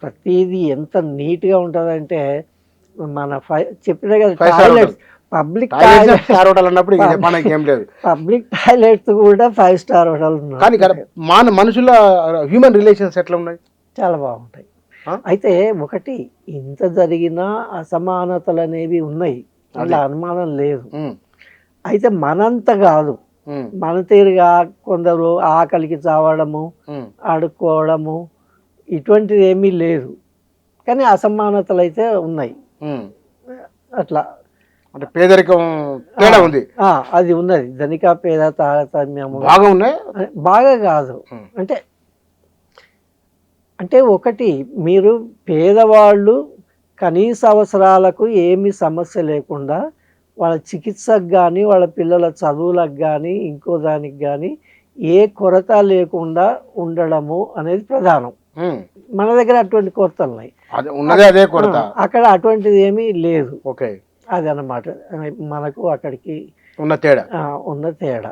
ప్రతిదీ ఎంత నీట్గా ఉంటుందంటే మన చెప్పినా కదా Five star toilets public star hotel అన్నప్పుడు ఇంకా మనకి ఏం లేదు. పబ్లిక్ టాయిలెట్స్ కూడా 5 స్టార్ హోటల్ కానీ మనుషుల హ్యూమన్ రిలేషన్స్ ఎట్లా ఉన్నాయి? చాలా బాగుంటాయి. ఆ? అయితే ఒకటి ఇంత జరిగినా అసమానతలు అనేవి ఉన్నాయి, అలా అనుమానం లేదు. అయితే మనంత కాదు, మన తీరుగా కొందరు ఆకలికి చావడము, అడుక్కోవడము ఇటువంటిది ఏమీ లేదు, కానీ అసమానతలు అయితే ఉన్నాయి. అట్లా అంటే పేదరికం తేడా ఉంది, అది ఉన్నది. ధనిక పేద తారతమ్యము బాగా ఉన్నాయి. బాగా కాదు, అంటే అంటే ఒకటి మీరు పేదవాళ్ళు కనీస అవసరాలకు ఏమి సమస్య లేకుండా వాళ్ళ చికిత్సకు కానీ వాళ్ళ పిల్లల చదువులకు కానీ ఇంకో దానికి కానీ ఏ కొరత లేకుండా ఉండడము అనేది ప్రధానం. మన దగ్గర అటువంటి కొరతలు ఉన్నాయి, అదే కొరత అక్కడ అటువంటిది ఏమీ లేదు. ఓకే, అది అన్నమాట మనకు అక్కడికి ఉన్న తేడా.